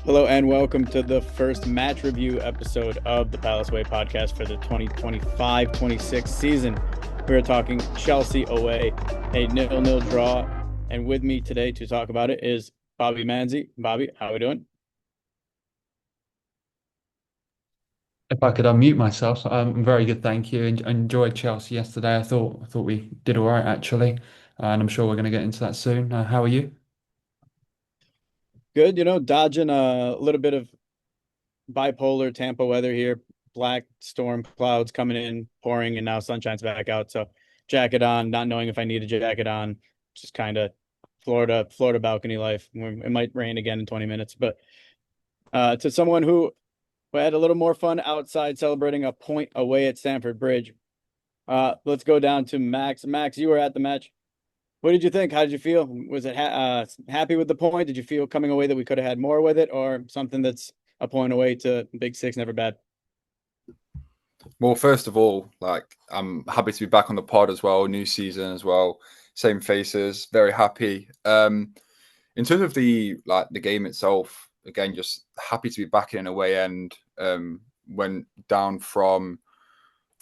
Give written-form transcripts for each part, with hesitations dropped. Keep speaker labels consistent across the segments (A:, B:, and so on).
A: Hello and welcome to the first match review episode of the Palace Way podcast for the 2025-26 season. We're talking Chelsea away, a 0-0 draw. And with me today to talk about it is Bobby Manzi. Bobby, how are we doing?
B: If I could unmute myself, I'm very good, thank you. Enjoyed Chelsea yesterday. I thought we did all right actually, and I'm sure we're going to get into that soon. How are you?
A: Good, dodging a little bit of bipolar Tampa weather here. Black storm clouds coming in, pouring, and now sunshine's back out. So jacket on, not knowing if I need a jacket on, just kind of Florida balcony life. It might rain again in 20 minutes, but to someone who had a little more fun outside celebrating a point away at Stamford Bridge. Let's go down to Max. Max, you were at the match. What did you think? How did you feel? Was it happy with the point? Did you feel coming away that we could have had more with it, or something that's a point away to Big Six, never bad?
C: Well, first of all, I'm happy to be back on the pod as well, new season as well, same faces, very happy. In terms of the game itself, again, just happy to be back in a away end. Went down from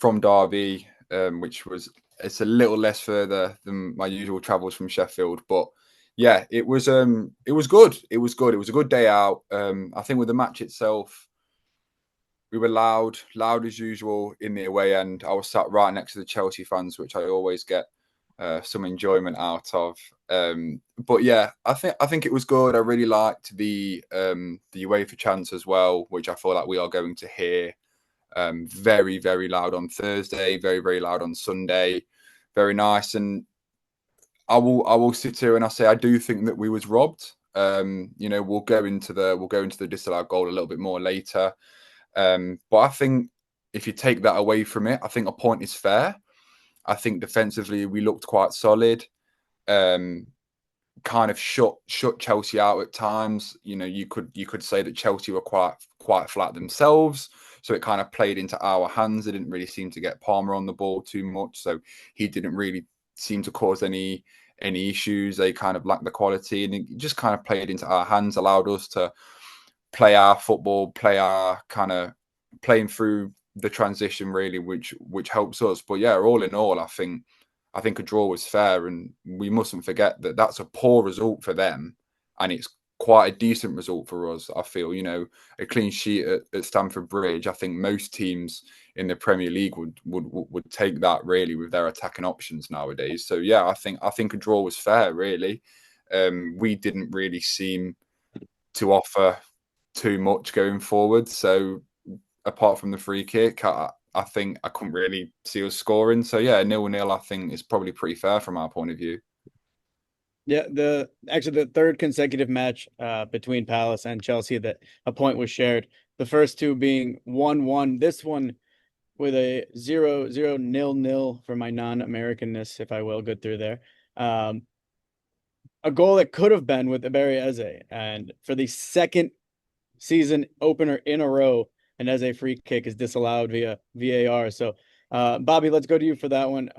C: Derby, which was it's a little less further than my usual travels from Sheffield, but yeah, it was good. It was good. It was a good day out. I think with the match itself, we were loud as usual in the away end. I was sat right next to the Chelsea fans, which I always get some enjoyment out of. But yeah, I think it was good. I really liked the UEFA chants as well, which I feel like we are going to hear very very loud on Thursday, very very loud on Sunday. Very nice, and I will sit here and I say I do think that we was robbed. We'll go into the disallowed goal a little bit more later. But I think if you take that away from it, I think a point is fair. I think defensively we looked quite solid. Um, Kind of shut Chelsea out at times. You could say that Chelsea were quite flat themselves, so it kind of played into our hands. They didn't really seem to get Palmer on the ball too much, so he didn't really seem to cause any issues. They kind of lacked the quality, and it just kind of played into our hands, allowed us to play our football, play our kind of playing through the transition really, which helps us. But yeah, all in all, I think a draw was fair, and we mustn't forget that that's a poor result for them, and it's quite a decent result for us. I feel a clean sheet at Stamford Bridge. I think most teams in the Premier League would take that really with their attacking options nowadays. So yeah, I think a draw was fair really. We didn't really seem to offer too much going forward. So apart from the free kick, I think I couldn't really see us scoring. So yeah, 0-0 I think is probably pretty fair from our point of view.
A: Yeah, the third consecutive match between Palace and Chelsea that a point was shared. The first two being 1-1. This one with a 0-0 0-0 for my non-Americanness, if I will, go through there. Um, a goal that could have been with Eberechi Eze, and for the second season opener in a row, an Eze free kick is disallowed via VAR. So, Bobby, let's go to you for that one.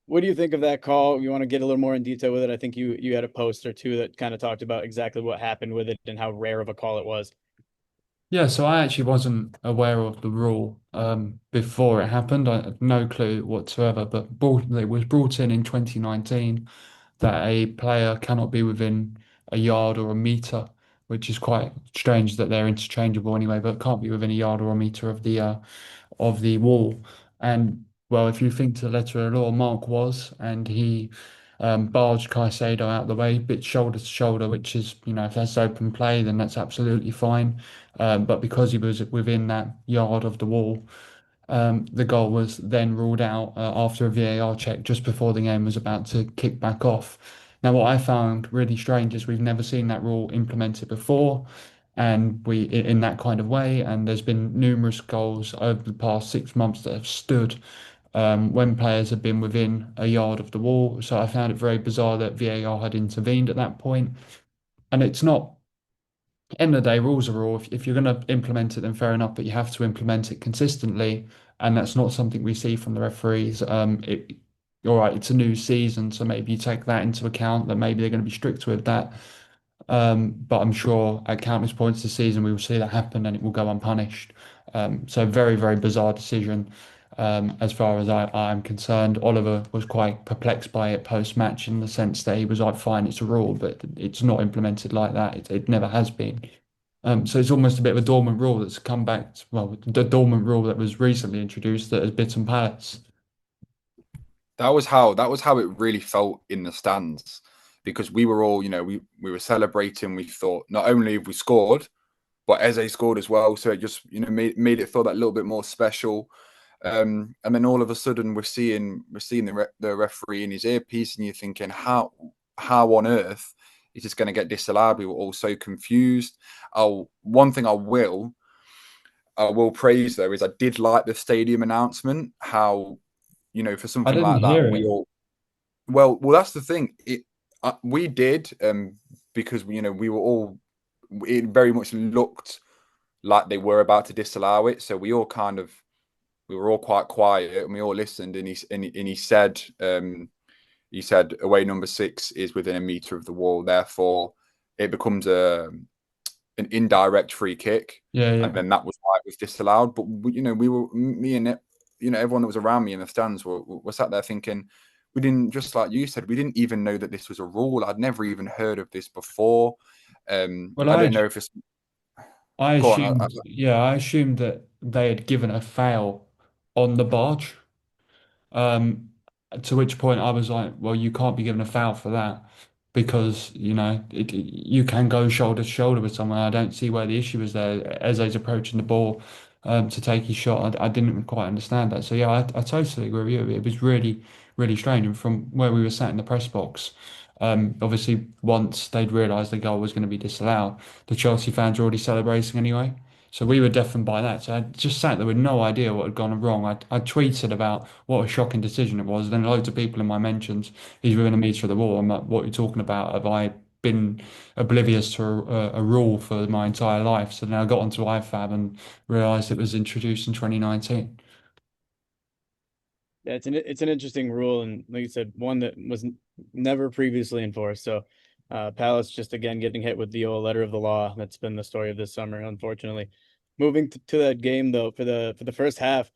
A: What do you think of that call? You want to get a little more in detail with it? I think you had a post or two that kind of talked about exactly what happened with it and how rare of a call it was.
B: Yeah, so I actually wasn't aware of the rule before it happened. I had no clue whatsoever, but it was brought in 2019 that a player cannot be within a yard or a meter, which is quite strange that they're interchangeable anyway, but can't be within a yard or a meter of the wall. And well, if you think to the letter of the law, Mark was, and he barged Caicedo out the way, bit shoulder to shoulder, which is, if that's open play, then that's absolutely fine. But because he was within that yard of the wall, the goal was then ruled out after a VAR check just before the game was about to kick back off. Now, what I found really strange is we've never seen that rule implemented before, and in that kind of way. And there's been numerous goals over the past 6 months that have stood when players have been within a yard of the wall. So I found it very bizarre that VAR had intervened at that point. And it's not end of the day, rules are rule. If you're going to implement it, then fair enough, but you have to implement it consistently, and that's not something we see from the referees. All right, it's a new season, so maybe you take that into account that maybe they're going to be strict with that. But I'm sure at countless points this season we will see that happen and it will go unpunished. So very, very bizarre decision. As far as I am concerned, Oliver was quite perplexed by it post-match in the sense that he was like, fine, it's a rule, but it's not implemented like that. It never has been. So it's almost a bit of a dormant rule that's come back. Well, the dormant rule that was recently introduced that has bitten Palace.
C: That was how it really felt in the stands, because we were all, we were celebrating. We thought not only have we scored, but Eze scored as well. So it just, made it feel that little bit more special. And then all of a sudden we're seeing the referee in his earpiece, and you're thinking, how on earth is this going to get disallowed? We were all so confused. One thing I will praise though is I did like the stadium announcement. How, for
B: I
C: something
B: didn't
C: like that,
B: hear
C: we
B: it.
C: all well, that's the thing. We did, because we were all. It very much looked like they were about to disallow it, so we were all quite quiet and we all listened. And he said away number 6 is within a meter of the wall, therefore it becomes an indirect free kick,
B: Yeah, yeah.
C: and then that was why it was disallowed. But we were me and it, everyone that was around me in the stands were sat there thinking, we didn't, just like you said, we didn't even know that this was a rule. I'd never even heard of this before.
B: Well,
C: I don't know if it's
B: I
C: go on.
B: assumed, yeah, I assumed that they had given a foul on the barge. Um, to which point I was like, well, you can't be given a foul for that because, you can go shoulder to shoulder with someone. I don't see where the issue is there. Eze's approaching the ball to take his shot. I didn't quite understand that. So, yeah, I totally agree with you. It was really, really strange. And from where we were sat in the press box, obviously, once they'd realised the goal was going to be disallowed, the Chelsea fans were already celebrating anyway. So we were deafened by that. So I just sat there with no idea what had gone wrong. I tweeted about what a shocking decision it was. Then loads of people in my mentions, he's within a metre of the wall. I'm like, what are you talking about? Have I been oblivious to a rule for my entire life? So then I got onto IFAB and realised it was introduced in 2019.
A: Yeah, it's an interesting rule, and like you said, one that was never previously enforced. So, Palace just again getting hit with the old letter of the law. That's been the story of this summer, unfortunately. Moving to that game though, for the first half,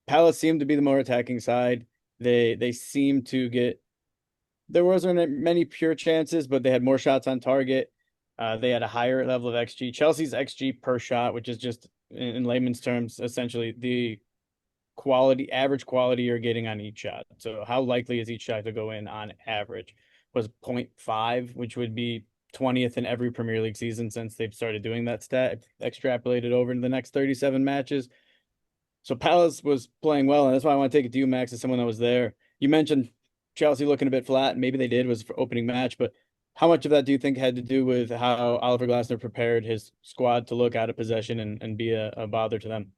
A: Palace seemed to be the more attacking side. They seemed to get there wasn't many pure chances, but they had more shots on target. They had a higher level of XG. Chelsea's XG per shot, which is just in layman's terms, essentially the average quality you're getting on each shot. So how likely is each shot to go in on average was 0.5, which would be 20th in every Premier League season since they've started doing that stat, extrapolated over into the next 37 matches. So Palace was playing well, and that's why I want to take it to you, Max, as someone that was there. You mentioned Chelsea looking a bit flat, and maybe they did was for opening match, but how much of that do you think had to do with how Oliver Glasner prepared his squad to look out of possession and be a bother to them?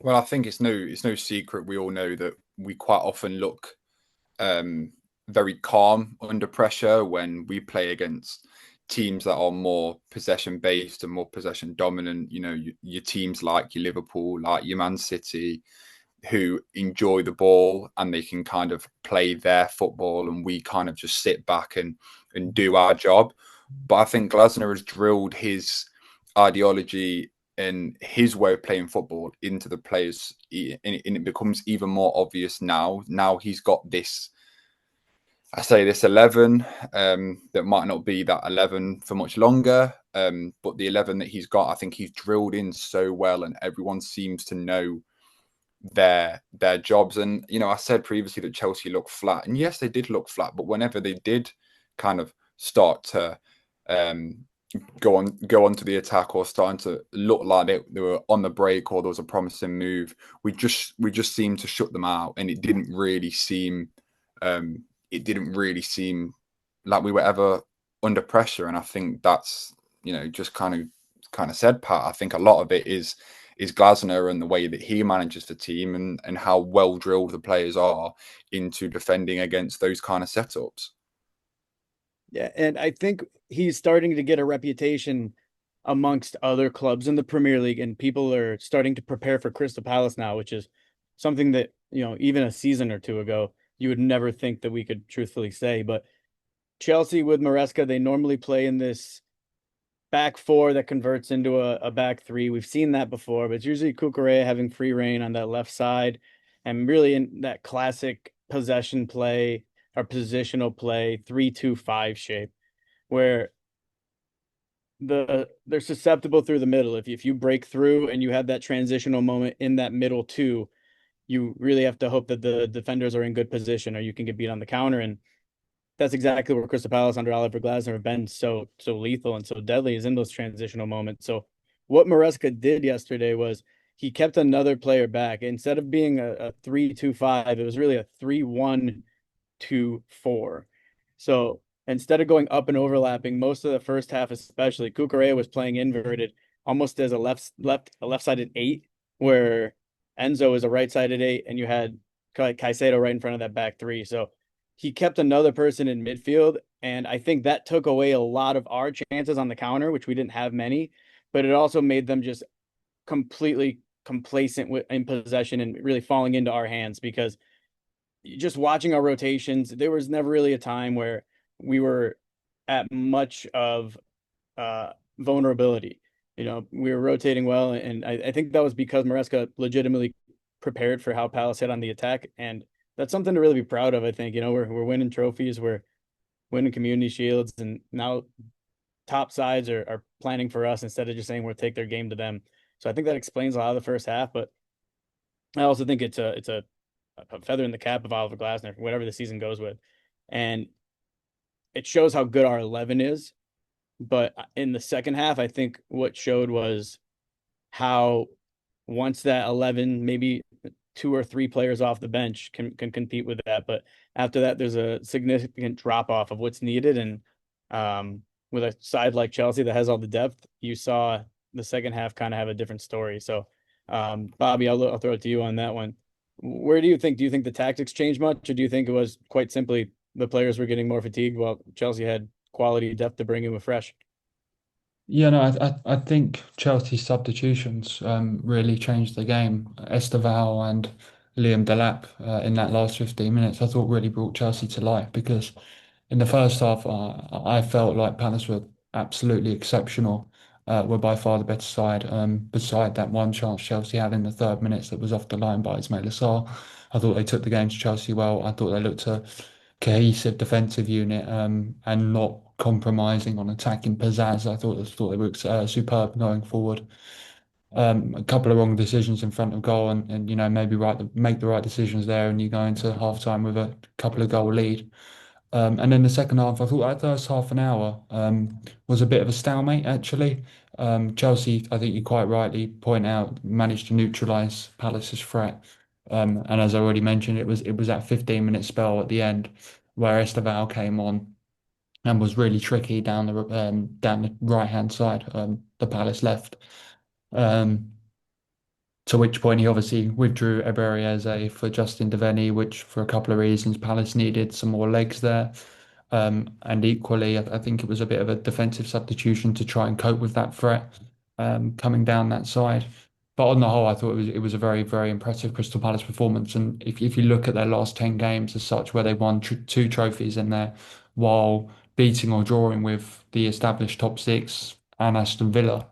C: Well, I think it's no secret. We all know that we quite often look um, very calm under pressure when we play against teams that are more possession based and more possession dominant. Your teams like your Liverpool, like your Man City, who enjoy the ball and they can kind of play their football, and we kind of just sit back and do our job. But I think Glasner has drilled his ideology and his way of playing football into the players, and it becomes even more obvious now. Now he's got this, I say this 11 that might not be that 11 for much longer, but the 11 that he's got, I think he's drilled in so well, and everyone seems to know their jobs. And I said previously that Chelsea looked flat, and yes, they did look flat. But whenever they did kind of start to um, go on to the attack, or starting to look like they were on the break, or there was a promising move, we just seemed to shut them out, and um, it didn't really seem like we were ever under pressure. And I think that's just kind of said, Pat. I think a lot of it is Glasner and the way that he manages the team, and how well drilled the players are into defending against those kind of setups.
A: Yeah, and I think he's starting to get a reputation amongst other clubs in the Premier League, and people are starting to prepare for Crystal Palace now, which is something that, even a season or two ago, you would never think that we could truthfully say. But Chelsea with Maresca, they normally play in this back four that converts into a back three. We've seen that before, but it's usually Cucurella having free reign on that left side and really in that classic possession play or positional play 3-2-5 shape where they're susceptible through the middle. If you break through and you have that transitional moment in that middle two, you really have to hope that the defenders are in good position or you can get beat on the counter. And that's exactly where Crystal Palace under Oliver Glasner have been so lethal and so deadly is in those transitional moments. So what Maresca did yesterday was he kept another player back. Instead of being a 3-2-5, it was really a 3-1-2-4. So instead of going up and overlapping, most of the first half, especially, Cucurella was playing inverted, almost as a left-sided eight, where Enzo is a right-sided eight, and you had Caicedo right in front of that back three. So he kept another person in midfield, and I think that took away a lot of our chances on the counter, which we didn't have many, but it also made them just completely complacent in possession and really falling into our hands because just watching our rotations, there was never really a time where we were at much of vulnerability. We were rotating well, and I think that was because Maresca legitimately prepared for how Palace hit on the attack, and that's something to really be proud of. I think we're winning trophies, we're winning community shields, and now top sides are planning for us instead of just saying we'll take their game to them. So I think that explains a lot of the first half, but I also think it's a feather in the cap of Oliver Glasner, whatever the season goes with. And it shows how good our 11 is. But in the second half, I think what showed was how once that 11, maybe 2 or 3 players off the bench can compete with that. But after that, there's a significant drop off of what's needed. And with a side like Chelsea that has all the depth, you saw the second half kind of have a different story. So, Bobby, I'll throw it to you on that one. Where do you think the tactics changed much, or do you think it was quite simply the players were getting more fatigued while Chelsea had quality depth to bring in with fresh?
B: Yeah, no, I think Chelsea's substitutions really changed the game. Esteval and Liam Delap in that last 15 minutes, I thought really brought Chelsea to life because in the first half, I felt like Palace were absolutely exceptional. Were by far the better side. Beside that one chance Chelsea had in the third minutes that was off the line by Ismail Assar, I thought they took the game to Chelsea well. I thought they looked a cohesive defensive unit and not compromising on attacking pizzazz. I thought they looked superb going forward. A couple of wrong decisions in front of goal, and maybe make the right decisions there, and you go into half time with a couple of goal lead. And then the second half, I thought that first half an hour was a bit of a stalemate, actually. Chelsea, I think you quite rightly point out, managed to neutralise Palace's threat. And as I already mentioned, it was that 15-minute spell at the end where Esteval came on and was really tricky down the right-hand side, the Palace left. Um, to which point he obviously withdrew Eberechi Eze for Justin Devenny, which for a couple of reasons Palace needed some more legs there. And equally, I think it was a bit of a defensive substitution to try and cope with that threat coming down that side. But on the whole, I thought it was a very, very impressive Crystal Palace performance. And if you look at their last 10 games as such, where they won two trophies in there while beating or drawing with the established top six and Aston Villa,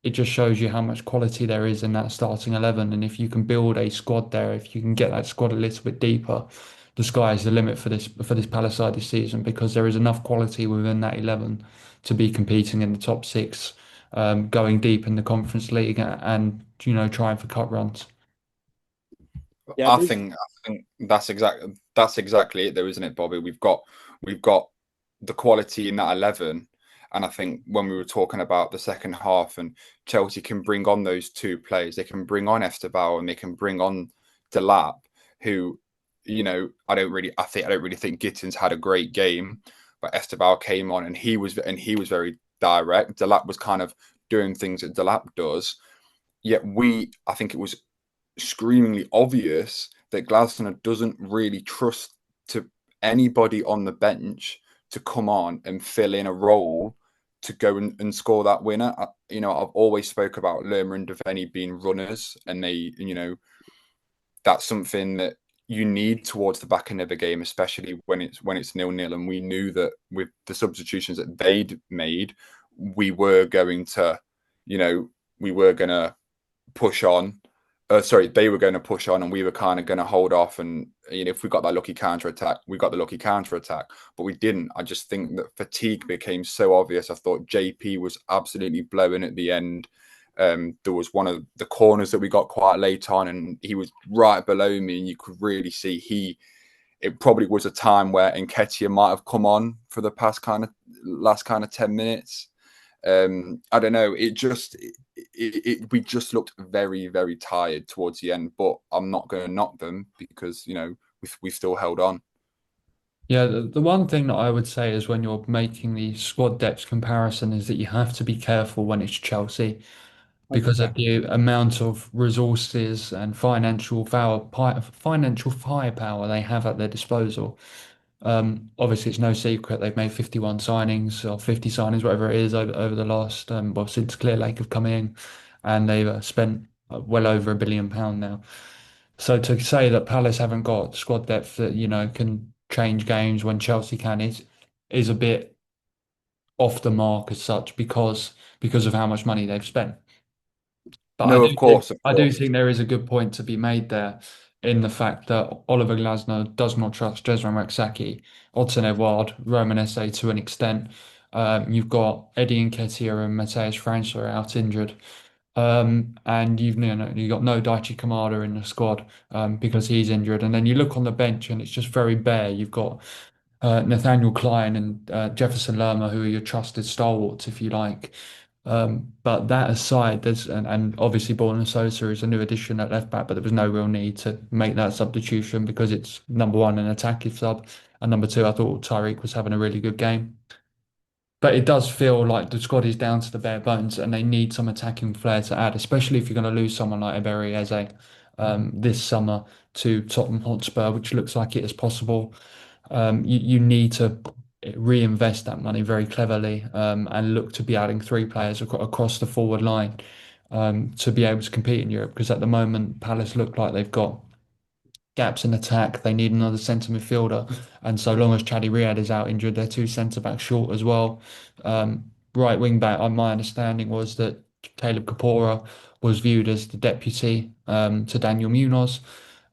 B: it just shows you how much quality there is in that starting 11. And if you can build a squad there, if you can get that squad a little bit deeper, the sky is the limit for this Palace side this season because there is enough quality within that 11 to be competing in the top six, going deep in the Conference League and trying for cup runs.
A: Yeah,
C: I think that's exactly it, though, isn't it, Bobby? We've got the quality in that 11, and I think when we were talking about the second half, and Chelsea can bring on those two players, they can bring on Esteval and they can bring on Delap, who, I don't really think Gittins had a great game, but Esteval came on and he was very direct. Delap was kind of doing things that Delap does. Yet I think it was screamingly obvious that Glasner doesn't really trust to anybody on the bench to come on and fill in a role to go and score that winner. I've always spoke about Lerma and Devaney being runners, and they, that's something that you need towards the back end of the game, especially when it's 0-0. And we knew that with the substitutions that they'd made, we were going to, we were going to push on. Sorry, they were going to push on, and we were kind of going to hold off. And if we got that lucky counter attack, we got the lucky counter attack, but we didn't. I just think that fatigue became so obvious. I thought JP was absolutely blowing at the end. There was one of the corners that we got quite late on, and he was right below me, and you could really see it probably was a time where Nketiah might have come on for the last 10 minutes. I don't know. We just looked very, very tired towards the end, but I'm not going to knock them because, we still held on.
B: Yeah, the one thing that I would say is when you're making the squad depth comparison is that you have to be careful when it's Chelsea because of
A: 100%.
B: the amount of resources and financial firepower they have at their disposal. Obviously, it's no secret they've made 51 signings or 50 signings, whatever it is, over the last, well, since Clear Lake have come in, and they've spent well over £1 billion now. So to say that Palace haven't got squad depth that, can change games when Chelsea can is a bit off the mark as such because of how much money they've spent. But
C: No, of course, of
B: I do
C: course.
B: think there is a good point to be made there in the fact that Oliver Glasner does not trust Jezran Raksaki, Odsonne Edouard, Roman Esse to an extent. You've got Eddie Nketiah and Mateus França out injured. And you've got no Daichi Kamada in the squad because he's injured. And then you look on the bench and it's just very bare. You've got Nathaniel Klein and Jefferson Lerma, who are your trusted stalwarts, if you like. But that aside, and obviously Borna Sosa is a new addition at left back, but there was no real need to make that substitution because it's number one, an attacking sub, and number two, I thought Tyreek was having a really good game. But it does feel like the squad is down to the bare bones, and they need some attacking flair to add, especially if you're going to lose someone like Eberechi Eze this summer to Tottenham Hotspur, which looks like it is possible. You need to reinvest that money very cleverly and look to be adding three players across the forward line to be able to compete in Europe. Because at the moment, Palace look like they've got gaps in attack. They need another centre midfielder, and so long as Chadi Riyad is out injured, they're two centre backs short as well. Right wing back, my understanding was that Caleb Kapora was viewed as the deputy to Daniel Munoz,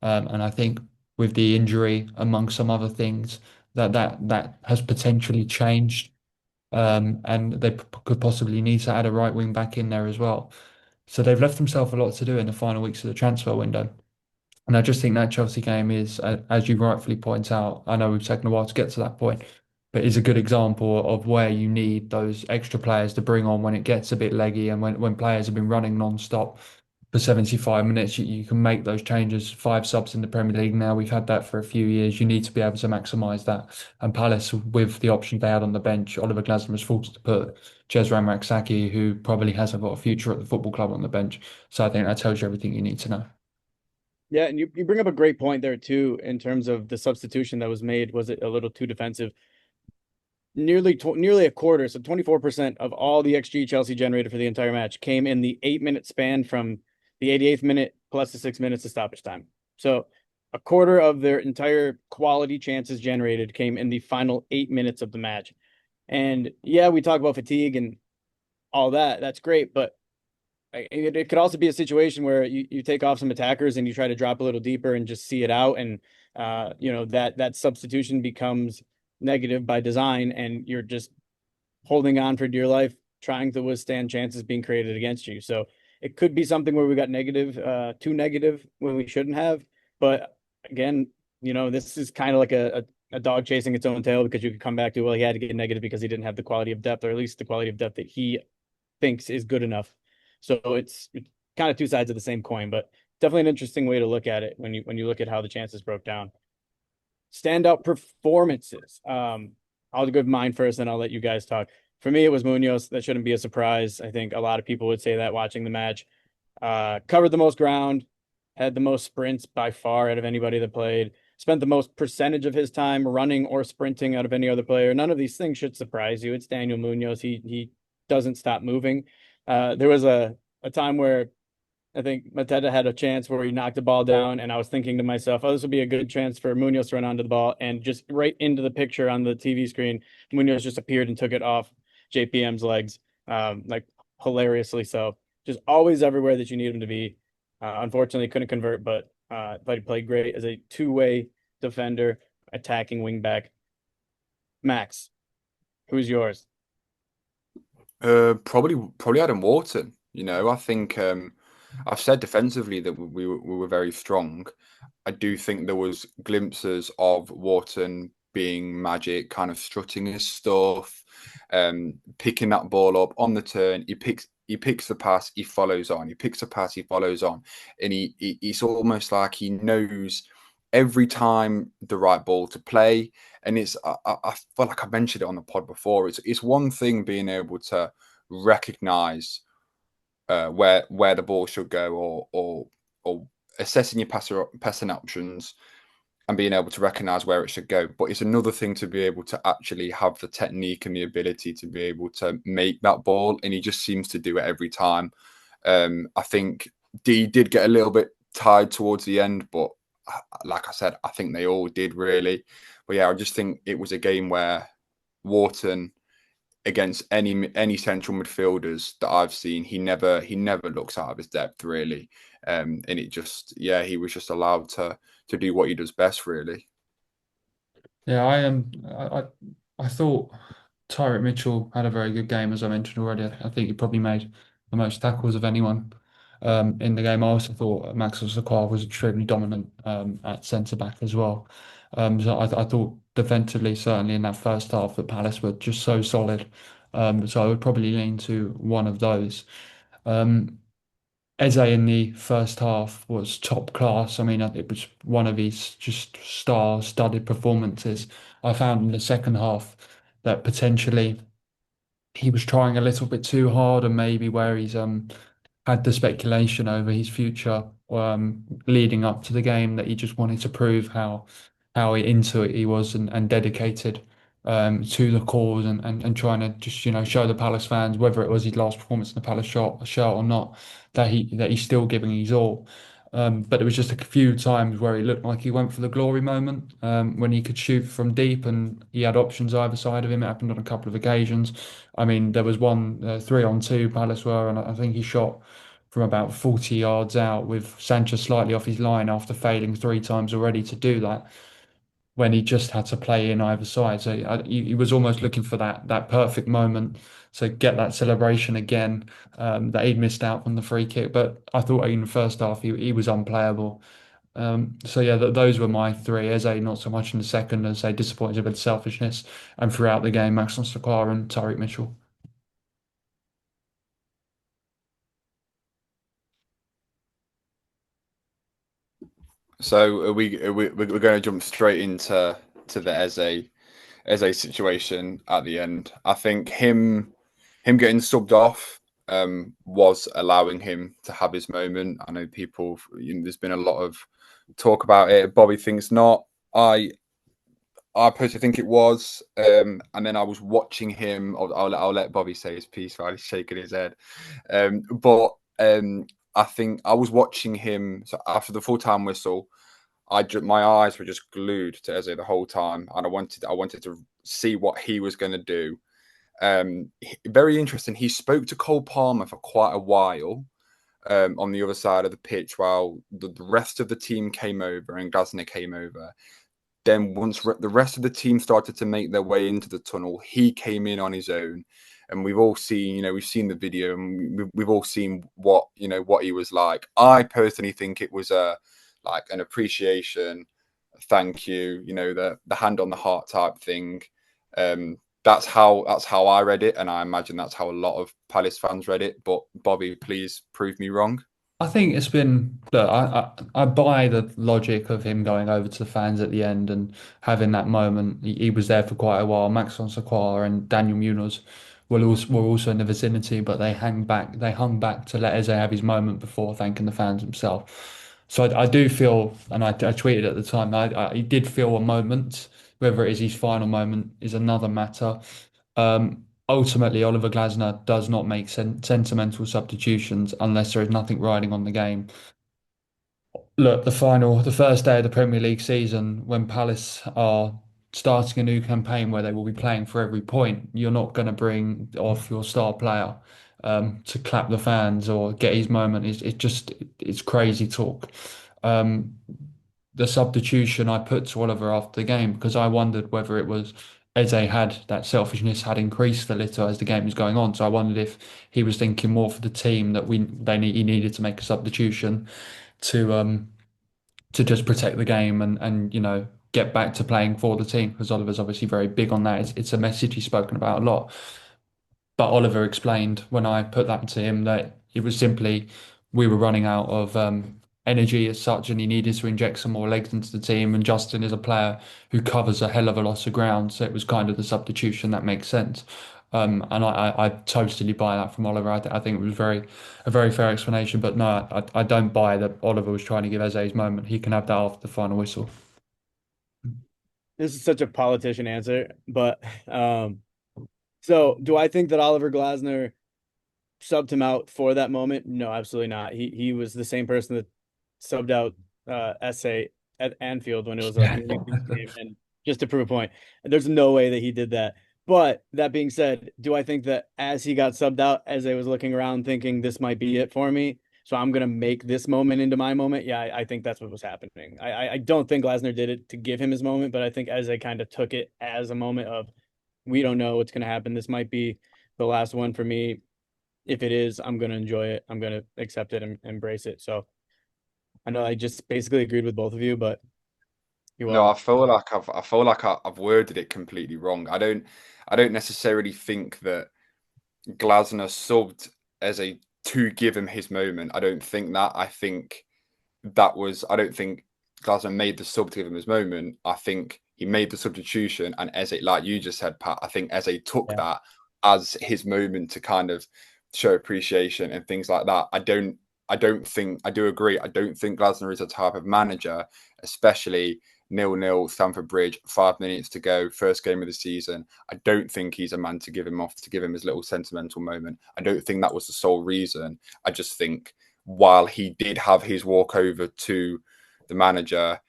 B: and I think with the injury, among some other things, that has potentially changed, and they could possibly need to add a right wing back in there as well. So they've left themselves a lot to do in the final weeks of the transfer window. And I just think that Chelsea game is, as you rightfully point out, I know we've taken a while to get to that point, but is a good example of where you need those extra players to bring on when it gets a bit leggy and when players have been running non-stop for 75 minutes, you can make those changes. 5 subs in the Premier League now. We've had that for a few years. You need to be able to maximise that. And Palace, with the options they had on the bench, Oliver Glasner was forced to put Jezran Raksaki, who probably hasn't got a future at the football club, on the bench. So I think that tells you everything you need to know.
A: Yeah, and you bring up a great point there too in terms of the substitution that was made. Was it a little too defensive? Nearly a quarter, so 24% of all the XG Chelsea generated for the entire match came in the 8-minute span from the 88th minute plus the 6 minutes of stoppage time. So a quarter of their entire quality chances generated came in the final 8 minutes of the match. And yeah, we talk about fatigue and all that. That's great, but it could also be a situation where you take off some attackers and you try to drop a little deeper and just see it out, and that substitution becomes negative by design, and you're just holding on for dear life, trying to withstand chances being created against you. So it could be something where we got too negative when we shouldn't have. But again, this is kind of like a dog chasing its own tail, because you could come back to, well, he had to get negative because he didn't have the quality of depth, or at least the quality of depth that he thinks is good enough. So it's kind of two sides of the same coin, but definitely an interesting way to look at it when you look at how the chances broke down. Standout performances. I'll give mine first, and I'll let you guys talk. For me, it was Munoz. That shouldn't be a surprise. I think a lot of people would say that watching the match. Covered the most ground, had the most sprints by far out of anybody that played, spent the most percentage of his time running or sprinting out of any other player. None of these things should surprise you. It's Daniel Munoz. He doesn't stop moving. There was a time where I think Mateta had a chance where he knocked the ball down, and I was thinking to myself, "Oh, this would be a good chance for Munoz to run onto the ball." And just right into the picture on the TV screen, Munoz just appeared and took it off JPM's legs, like hilariously so. Just always everywhere that you need him to be. Unfortunately, couldn't convert, but he played great as a two-way defender, attacking wingback. Max, who's yours?
C: Probably Adam Wharton. I think I've said defensively that we were very strong. I do think there was glimpses of Wharton being magic, kind of strutting his stuff, picking that ball up on the turn. He picks the pass, he follows on. He picks the pass, he follows on, and it's almost like he knows every time the right ball to play. And I feel like I mentioned it on the pod before. It's one thing being able to recognize where the ball should go, or assessing your passing options and being able to recognize where it should go. But it's another thing to be able to actually have the technique and the ability to be able to make that ball, and he just seems to do it every time. I think D did get a little bit tired towards the end, but like I said, I think they all did really. But yeah, I just think it was a game where Wharton, against any central midfielders that I've seen, he never looks out of his depth really, and it just he was just allowed to do what he does best really.
B: Yeah, I thought Tyrick Mitchell had a very good game, as I mentioned already. I think he probably made the most tackles of anyone in the game. I also thought Maxwell Sakwa was extremely dominant at centre back as well. So I thought defensively, certainly in that first half, that Palace were just so solid. So I would probably lean to one of those. Um, Eze in the first half was top class. I mean, it was one of his just star-studded performances. I found in the second half that potentially he was trying a little bit too hard, and maybe where he's had the speculation over his future leading up to the game, that he just wanted to prove how into it he was, and dedicated to the cause, and trying to just show the Palace fans, whether it was his last performance in the Palace shirt or not, that he's still giving his all. But it was just a few times where he looked like he went for the glory moment, when he could shoot from deep and he had options either side of him. It happened on a couple of occasions. I mean, there was one 3-on-2 Palace were, and I think he shot from about 40 yards out with Sanchez slightly off his line after failing three times already to do that, when he just had to play in either side. So he was almost looking for that perfect moment to get that celebration again, that he'd missed out on the free kick. But I thought in the first half he was unplayable. So yeah, those were my three. Eze not so much in the second, as say disappointed with selfishness, and throughout the game, Maxon Sakar and Tyreek Mitchell.
C: So we're going to jump straight to the Eze situation at the end. I think him getting subbed off was allowing him to have his moment. I know there's been a lot of talk about it. Bobby thinks not. I personally think it was. And then I was watching him. I'll let Bobby say his piece while he's shaking his head. But I think I was watching him. So after the full time whistle, my eyes were just glued to Eze the whole time, and I wanted to see what he was going to do. Very interesting. He spoke to Cole Palmer for quite a while on the other side of the pitch, while the rest of the team came over and Glasner came over. Then once the rest of the team started to make their way into the tunnel, he came in on his own. And we've all seen, we've seen the video, and we've all seen what he was like. I personally think it was like an appreciation, thank you, the hand on the heart type thing. That's how I read it, and I imagine that's how a lot of Palace fans read it. But Bobby, please prove me wrong.
B: I think it's been, look, I buy the logic of him going over to the fans at the end and having that moment. He was there for quite a while. Maxon Sakwa and Daniel Munoz were also in the vicinity, but they hung back to let Eze have his moment before thanking the fans himself. So I do feel, and I tweeted at the time, he did feel a moment. Whether it is his final moment is another matter. ultimately Oliver Glasner does not make sentimental substitutions unless there is nothing riding on the game. Look, the first day of the Premier League season, when Palace are starting a new campaign where they will be playing for every point, you're not going to bring off your star player to clap the fans or get his moment. It's crazy talk. Um, the substitution I put to Oliver after the game because I wondered whether it was Eze had that selfishness had increased a little as the game was going on. So I wondered if he was thinking more for the team that he needed to make a substitution to just protect the game and get back to playing for the team because Oliver's obviously very big on that. It's a message he's spoken about a lot. But Oliver explained when I put that to him that it was simply we were running out of energy as such, and he needed to inject some more legs into the team. And Justin is a player who covers a hell of a lot of ground, so it was kind of the substitution that makes sense. And I totally buy that from Oliver. I think it was a very fair explanation. But no, I don't buy that Oliver was trying to give Eze his moment. He can have that after the final whistle.
A: This is such a politician answer, but so do I think that Oliver Glasner subbed him out for that moment? No, absolutely not. He was the same person that subbed out Esse at Anfield when it was a
B: Yeah.
A: game, and just to prove a point. There's no way that he did that. But that being said, do I think that as he got subbed out, as I was looking around thinking this might be it for me, so I'm gonna make this moment into my moment? Yeah, I think that's what was happening. I don't think Glasner did it to give him his moment, but I think as I kind of took it as a moment of we don't know what's gonna happen. This might be the last one for me. If it is, I'm gonna enjoy it. I'm gonna accept it and embrace it. So I know I just basically agreed with both of you, but you're
C: No,
A: welcome.
C: I feel like I've worded it completely wrong. I don't necessarily think that Glasner subbed as a to give him his moment. I don't think that. I don't think Glasner made the sub to give him his moment. I think he made the substitution, and Eze, like you just said, Pat, I think Eze took
A: Yeah.
C: that as his moment to kind of show appreciation and things like that. I don't think I do agree. I don't think Glasner is a type of manager, especially 0-0 Stamford Bridge, 5 minutes to go, first game of the season. I don't think he's a man to give him off, to give him his little sentimental moment. I don't think that was the sole reason. I just think while he did have his walkover to the manager,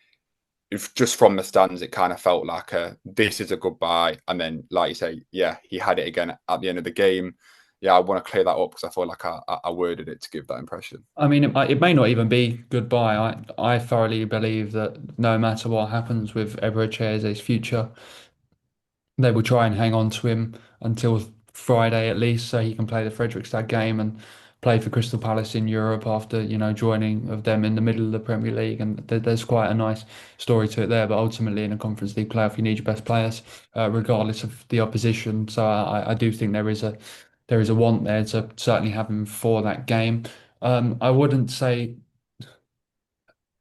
C: if just from the stands, it kind of felt like this is a goodbye. And then, like you say, yeah, he had it again at the end of the game. Yeah, I want to clear that up because I feel like I worded it to give that impression.
B: I mean, it may not even be goodbye. I thoroughly believe that no matter what happens with Eberechi Eze's future, they will try and hang on to him until Friday at least, so he can play the Fredrikstad game and play for Crystal Palace in Europe after joining of them in the middle of the Premier League. And there's quite a nice story to it there. But ultimately, in a Conference League playoff, you need your best players, regardless of the opposition. So I do think there is a want there to certainly have him for that game. I wouldn't say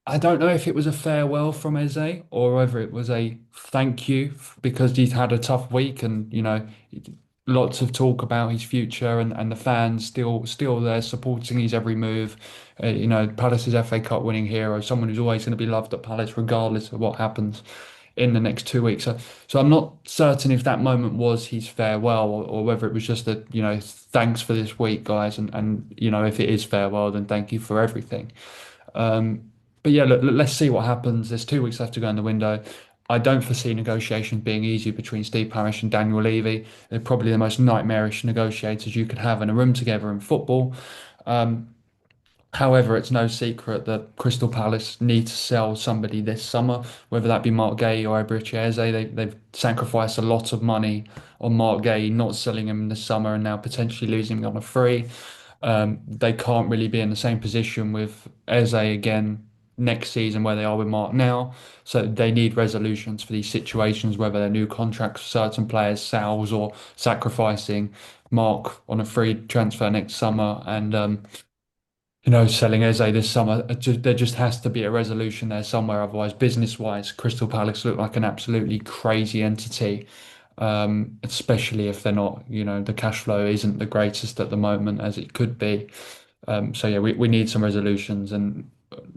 B: I don't know if it was a farewell from Eze or whether it was a thank you because he's had a tough week and lots of talk about his future and the fans still there supporting his every move. Palace's FA Cup winning hero, someone who's always going to be loved at Palace regardless of what happens in the next 2 weeks. So I'm not certain if that moment was his farewell or whether it was just a thanks for this week, guys, and if it is farewell, then thank you for everything. But yeah, look, let's see what happens. There's 2 weeks left to go in the window. I don't foresee negotiations being easy between Steve Parish and Daniel Levy. They're probably the most nightmarish negotiators you could have in a room together in football. Um, However, it's no secret that Crystal Palace need to sell somebody this summer, whether that be Mark Guehi or Eberechi Eze. They've sacrificed a lot of money on Mark Guehi, not selling him this summer and now potentially losing him on a free. They can't really be in the same position with Eze again next season where they are with Mark now. So they need resolutions for these situations, whether they're new contracts for certain players, sales, or sacrificing Mark on a free transfer next summer and selling Eze this summer. There just has to be a resolution there somewhere. Otherwise, business-wise, Crystal Palace look like an absolutely crazy entity, especially if they're not, the cash flow isn't the greatest at the moment as it could be. So yeah, we need some resolutions. And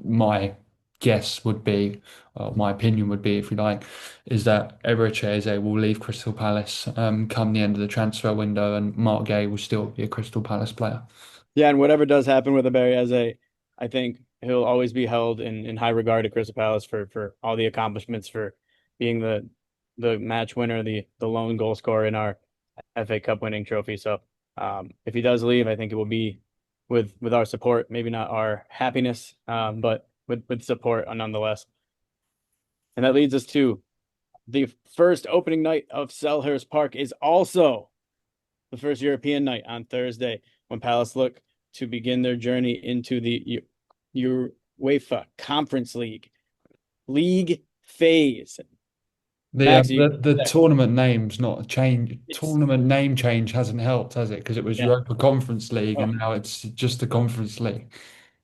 B: my guess would be, my opinion would be, if you like, is that Eberechi Eze will leave Crystal Palace come the end of the transfer window, and Mark Gay will still be a Crystal Palace player.
A: Yeah, and whatever does happen with Eberechi Eze, I think he'll always be held in high regard at Crystal Palace for all the accomplishments, for being the match winner, the lone goal scorer in our FA Cup winning trophy. So if he does leave, I think it will be with our support, maybe not our happiness, but with support nonetheless. And that leads us to the first opening night of Selhurst Park is also the first European night on Thursday, when Palace look to begin their journey into the UEFA Conference League phase. Max,
B: The tournament name's not a change. Tournament name change hasn't helped, has it? Because it was
A: yeah,
B: Europa Conference League,
A: oh,
B: and now it's just the Conference League.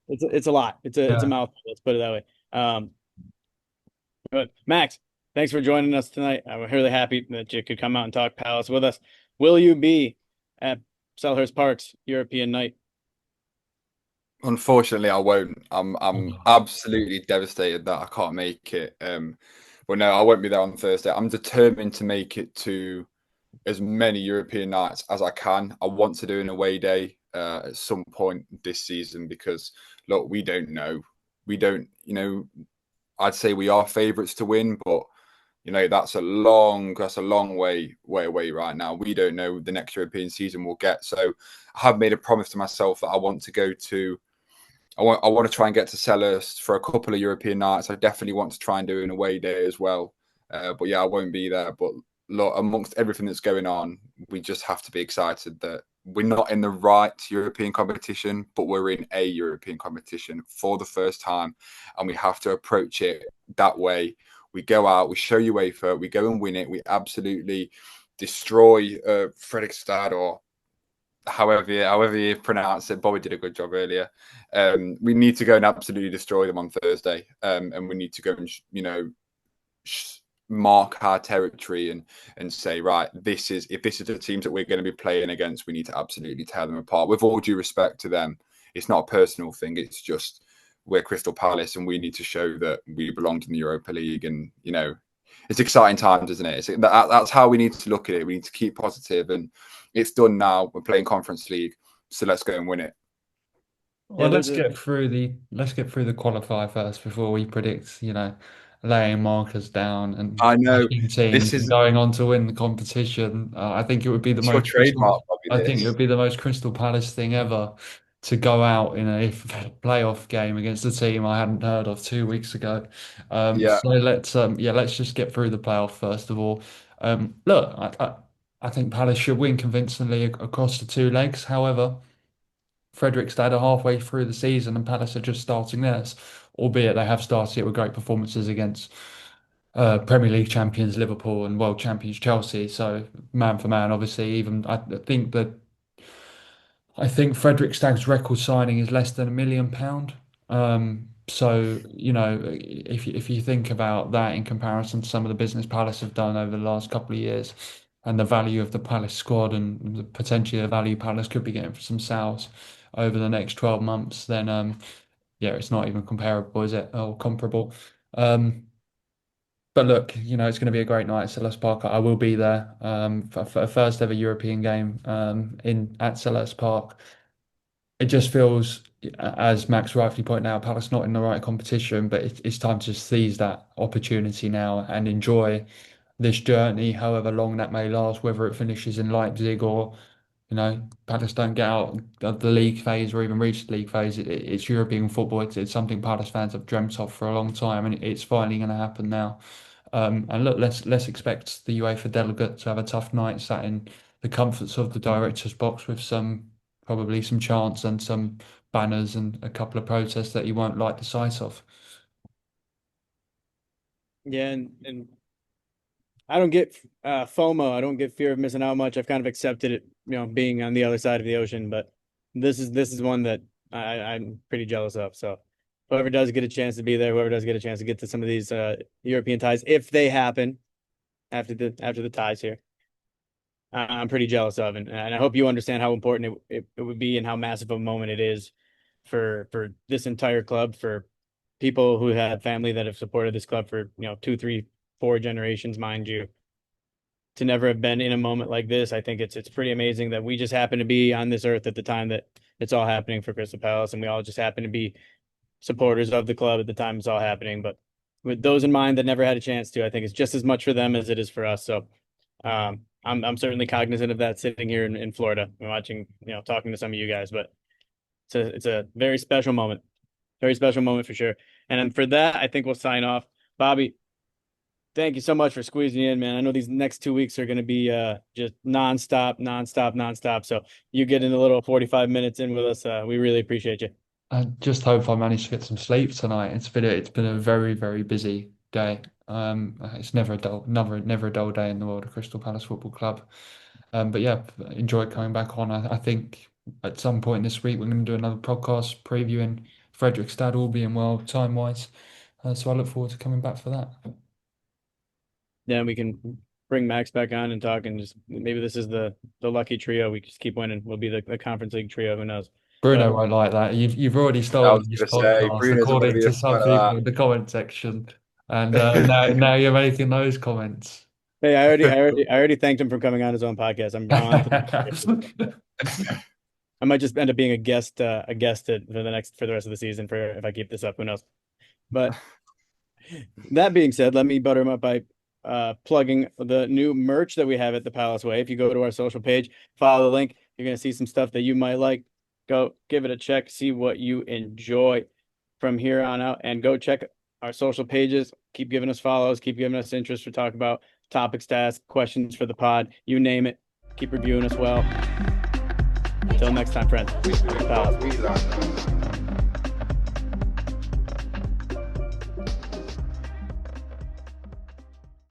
A: it's a lot. It's a
B: Yeah.
A: mouthful. Let's put it that way. But Max, thanks for joining us tonight. I'm really happy that you could come out and talk Palace with us. Will you be at Selhurst Park's European night?
C: Unfortunately, I won't. I'm absolutely devastated that I can't make it. But no, I won't be there on Thursday. I'm determined to make it to as many European nights as I can. I want to do an away day at some point this season because look, we don't know. We don't, I'd say we are favourites to win, but that's a long way away right now. We don't know the next European season we'll get. So I have made a promise to myself that I want to go to. I want to try and get to Selhurst for a couple of European nights. I definitely want to try and do an away day as well. But yeah, I won't be there. But look, amongst everything that's going on, we just have to be excited that we're not in the right European competition, but we're in a European competition for the first time, and we have to approach it that way. We go out, we show UEFA, we go and win it. We absolutely destroy Fredrikstad, or however you pronounce it. Bobby did a good job earlier. We need to go and absolutely destroy them on Thursday, and we need to go and mark our territory and say, right, if this is the teams that we're going to be playing against, we need to absolutely tear them apart. With all due respect to them, it's not a personal thing. It's just we're Crystal Palace, and we need to show that we belong in the Europa League. And it's exciting times, isn't it? That's how we need to look at it. We need to keep positive, and it's done now. We're playing Conference League, so let's go and win it.
B: Well,
A: Yeah,
B: let's get through the qualifier first before we predict, laying markers down and
C: I know
B: smashing teams
C: this
B: and
C: is
B: going on to win the competition. I think it would be the
C: it's your
B: most crystal.
C: trademark, Bobby.
B: I think it
C: This,
B: would be the most Crystal Palace thing ever to go out in a playoff game against a team I hadn't heard of 2 weeks ago.
C: yeah.
B: So let's just get through the playoff first of all. Look, I think Palace should win convincingly across the two legs. However, Fredrikstad are halfway through the season and Palace are just starting theirs, albeit they have started it with great performances against Premier League champions Liverpool and world champions Chelsea. So man for man, obviously, even I think Fredrikstad's record signing is less than £1 million. So if you think about that in comparison to some of the business Palace have done over the last couple of years, and the value of the Palace squad and potentially the value Palace could be getting for some sales over the next 12 months, then yeah, it's not even comparable, is it? Or comparable. But look, it's going to be a great night at Selhurst Park. I will be there for a first ever European game in at Selhurst Park. It just feels, as Max rightfully pointed out, Palace not in the right competition, but it's time to seize that opportunity now and enjoy this journey, however long that may last, whether it finishes in Leipzig or, Palace don't get out of the league phase or even reach the league phase. It's European football. It's something Palace fans have dreamt of for a long time, and it's finally going to happen now. And look, let's expect the UEFA delegate to have a tough night, sat in the comforts of the director's box with probably some chants and some banners and a couple of protests that you won't like the sight of.
A: Yeah, and I don't get FOMO. I don't get fear of missing out much. I've kind of accepted it, being on the other side of the ocean. But this is one that I'm pretty jealous of. So whoever does get a chance to be there, whoever does get a chance to get to some of these European ties, if they happen after the ties here, I'm pretty jealous of, and I hope you understand how important it would be and how massive a moment it is for this entire club, for people who had family that have supported this club for, 2, 3, 4 generations, mind you, to never have been in a moment like this. I think it's pretty amazing that we just happen to be on this earth at the time that it's all happening for Crystal Palace, and we all just happen to be supporters of the club at the time it's all happening. But with those in mind that never had a chance to, I think it's just as much for them as it is for us. So I'm certainly cognizant of that sitting here in Florida and watching, talking to some of you guys. But it's a very special moment. Very special moment for sure. And then for that, I think we'll sign off. Bobby, thank you so much for squeezing in, man. I know these next 2 weeks are going to be just nonstop. So you get in a little 45 minutes in with us. We really appreciate you.
B: I just hope I manage to get some sleep tonight. It's been a very, very busy day. It's never a dull day in the world of Crystal Palace Football Club. But yeah, enjoyed coming back on. I think at some point this week we're going to do another podcast previewing Fredrikstad, all being well time wise. So I look forward to coming back for that.
A: Yeah, we can bring Max back on and talk, and just maybe this is the lucky trio. We just keep winning. We'll be the Conference League trio. Who knows?
B: Bruno
A: But
B: won't like that. You've already
C: I
B: stolen
C: was
B: this
C: going to say,
B: podcast,
C: Bruno's not going to
B: according
C: be a
B: to some
C: fan of
B: people
C: that.
B: in the comment section, and now you're making those comments.
A: hey, I already thanked him for coming on his own podcast. I'm on. I might just end up being a guest for the rest of the season for if I keep this up. Who knows? But that being said, let me butter him up by plugging the new merch that we have at the Palace Way. If you go to our social page, follow the link, you're gonna see some stuff that you might like. Go give it a check, see what you enjoy from here on out, and go check our social pages. Keep giving us follows, keep giving us interest for talk about topics to ask, questions for the pod, you name it. Keep reviewing us well. Until next time, friends. Palace.